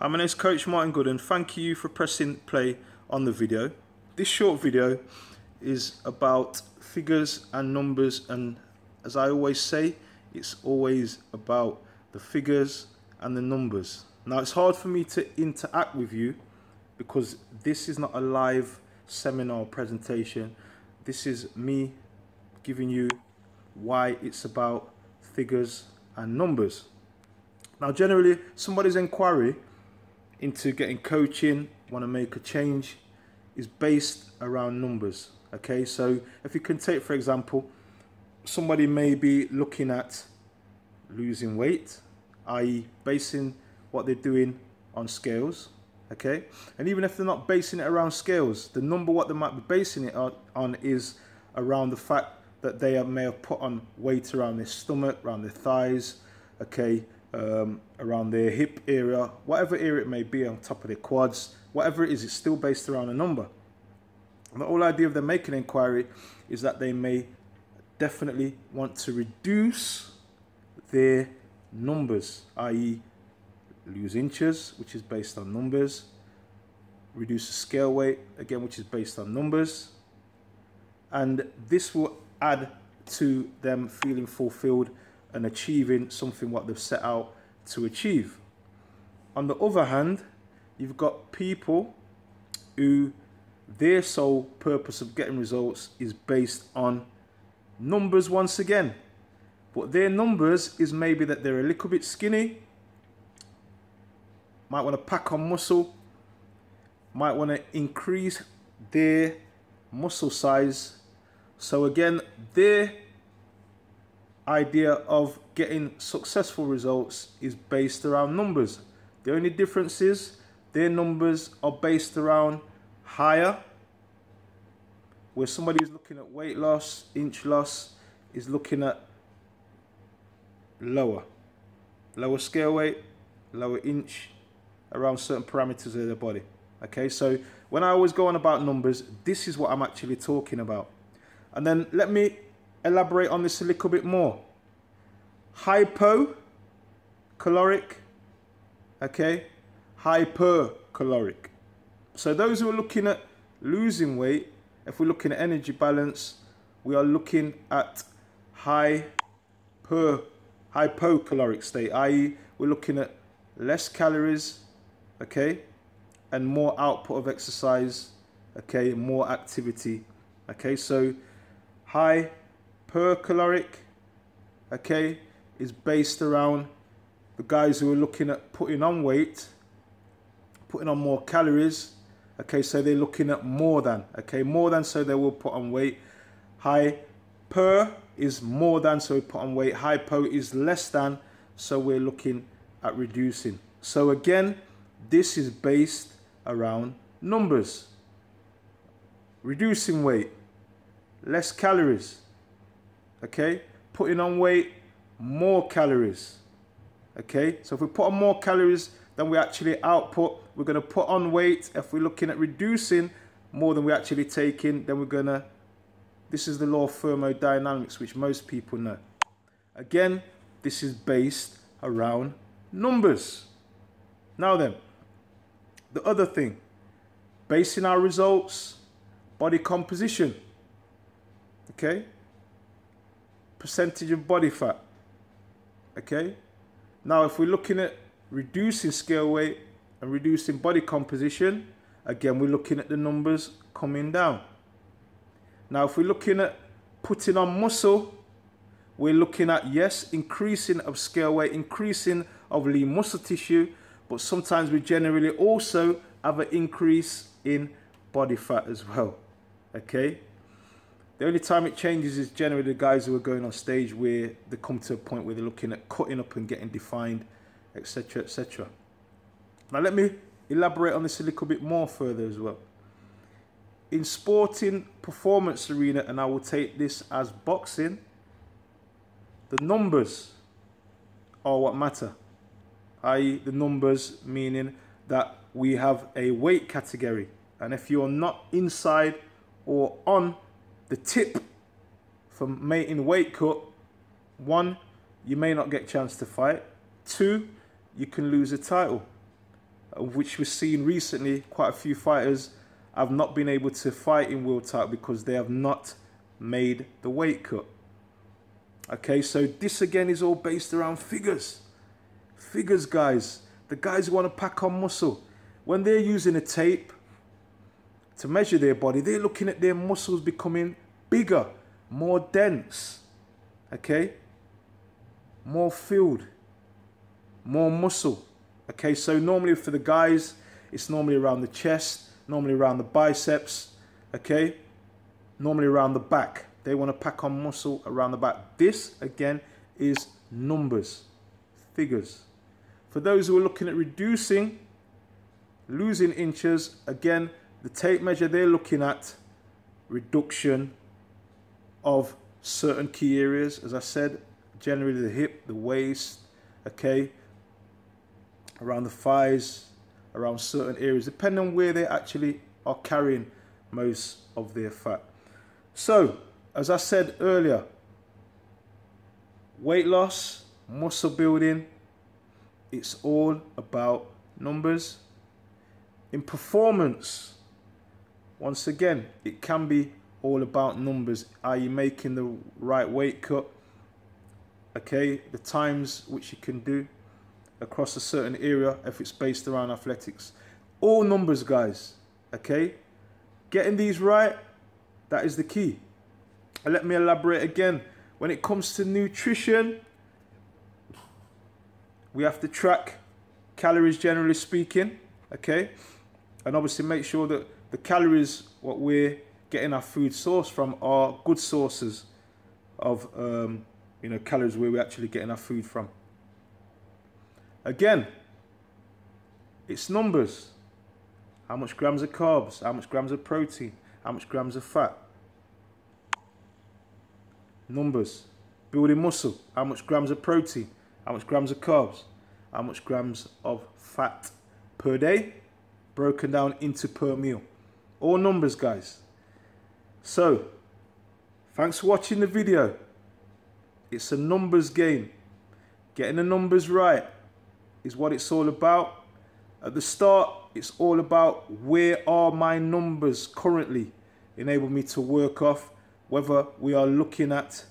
My name is Coach Martin Gooden. Thank you for pressing play on the video. This short video is about figures and numbers, and as I always say, it's always about the figures and the numbers. Now, it's hard for me to interact with you because this is not a live seminar presentation. This is me giving you why it's about figures and numbers. Now, generally, somebody's inquiry into getting coaching, want to make a change, is based around numbers. Okay, so if you can take, for example, somebody may be looking at losing weight, i.e. basing what they're doing on scales. Okay, and even if they're not basing it around scales, the number what they might be basing it on is around the fact that they may have put on weight around their stomach, around their thighs, okay, around their hip area, whatever area it may be, on top of their quads, whatever it is, it's still based around a number. And the whole idea of them making an inquiry is that they may definitely want to reduce their numbers, i.e. lose inches, which is based on numbers, reduce the scale weight, again, which is based on numbers, and this will add to them feeling fulfilled and achieving something what they've set out to achieve. On the other hand, you've got people who their sole purpose of getting results is based on numbers once again, but their numbers is maybe that they're a little bit skinny, might want to pack on muscle, might want to increase their muscle size. So again, their idea of getting successful results is based around numbers. The only difference is their numbers are based around higher, where somebody is looking at weight loss, inch loss, is looking at lower scale weight, lower inch, around certain parameters of their body. Okay, so when I always go on about numbers, this is what I'm actually talking about. And then let me elaborate on this a little bit more. Hypocaloric, okay, hypercaloric. So those who are looking at losing weight, if we're looking at energy balance, we are looking at hypocaloric state, i.e. we're looking at less calories, okay, and more output of exercise, okay, more activity, okay. So hypercaloric, okay, is based around the guys who are looking at putting on weight, putting on more calories, okay, so they're looking at more than, okay, more than, so they will put on weight. Hyper is more than, so we put on weight. Hypo is less than, so we're looking at reducing. So again, this is based around numbers. Reducing weight, less calories, okay, putting on weight, more calories, okay. So if we put on more calories than we actually output, we're going to put on weight. If we're looking at reducing more than we actually take in, then we're going to, this is the law of thermodynamics, which most people know. Again, this is based around numbers. Now then, the other thing, basing our results, body composition, okay, percentage of body fat, okay. Now if we're looking at reducing scale weight and reducing body composition, again we're looking at the numbers coming down. Now if we're looking at putting on muscle, we're looking at, yes, increasing of scale weight, increasing of lean muscle tissue, but sometimes we generally also have an increase in body fat as well, okay. The only time it changes is generally the guys who are going on stage where they come to a point where they're looking at cutting up and getting defined, etc, etc. Now let me elaborate on this a little bit more further as well. In sporting performance arena, and I will take this as boxing, the numbers are what matter, i.e. the numbers meaning that we have a weight category, and if you're not inside or on the tip for making weight cut, 1, you may not get a chance to fight, 2, you can lose a title. which we've seen recently. Quite a few fighters have not been able to fight in world title because they have not made the weight cut. Okay, so this again is all based around figures. Figures, guys. The guys who want to pack on muscle, when they're using a tape to measure their body, they're looking at their muscles becoming bigger, more dense, okay, more filled, more muscle. Okay, so normally for the guys, it's normally around the chest, normally around the biceps, okay, normally around the back. They want to pack on muscle around the back. This again is numbers, figures. For those who are looking at reducing, losing inches, again, the tape measure, they're looking at reduction of certain key areas. As I said, generally the hip, the waist, okay, around the thighs, around certain areas, depending on where they actually are carrying most of their fat. So, as I said earlier, weight loss, muscle building, it's all about numbers. In performance, once again, it can be all about numbers. Are you making the right weight cut? Okay, the times which you can do across a certain area if it's based around athletics. All numbers, guys, okay? Getting these right, that is the key. And let me elaborate again. When it comes to nutrition, we have to track calories, generally speaking, okay? And obviously make sure that the calories, what we're getting our food source from, are good sources of you know, calories where we're actually getting our food from. Again, it's numbers. How much grams of carbs, how much grams of protein, how much grams of fat. Numbers. Building muscle, how much grams of protein, how much grams of carbs, how much grams of fat per day, broken down into per meal. All numbers, guys. So, thanks for watching the video. It's a numbers game. Getting the numbers right is what it's all about. At the start, it's all about where are my numbers currently, enable me to work off whether we are looking at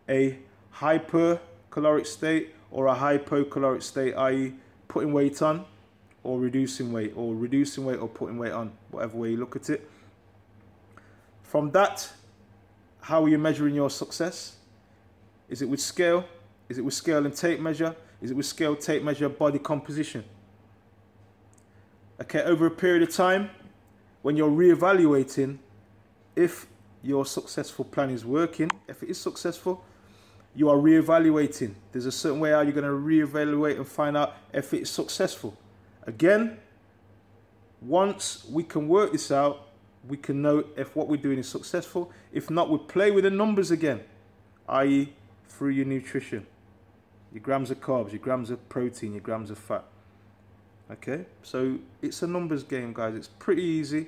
a hypercaloric state or a hypocaloric state, i.e. putting weight on or reducing weight, or putting weight on, whatever way you look at it. From that, how are you measuring your success? Is it with scale? Is it with scale and tape measure? Is it with scale, tape measure, body composition? Okay, over a period of time, when you're reevaluating if your successful plan is working, if it is successful, you are reevaluating. There's a certain way how you're going to reevaluate and find out if it's successful. Again, once we can work this out, we can know if what we're doing is successful. If not, we play with the numbers again, i.e. through your nutrition. Your grams of carbs, your grams of protein, your grams of fat. Okay, so it's a numbers game, guys. It's pretty easy.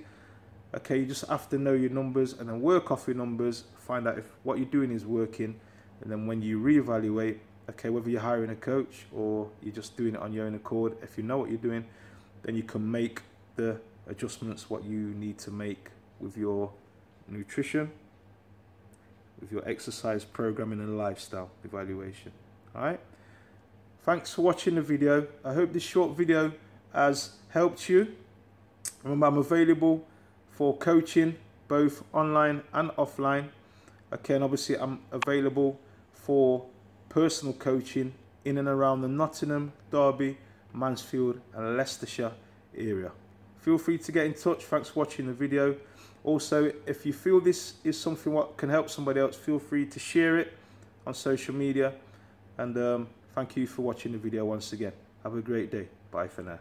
Okay, you just have to know your numbers and then work off your numbers, find out if what you're doing is working, and then when you reevaluate, okay, whether you're hiring a coach or you're just doing it on your own accord, if you know what you're doing, then you can make the adjustments what you need to make with your nutrition, with your exercise programming and lifestyle evaluation. All right, thanks for watching the video. I hope this short video has helped you. Remember, I'm available for coaching both online and offline. Okay, and obviously I'm available for personal coaching in and around the Nottingham, Derby, Mansfield and Leicestershire area. Feel free to get in touch. Thanks for watching the video. Also, if you feel this is something what can help somebody else, feel free to share it on social media. And thank you for watching the video once again. Have a great day. Bye for now.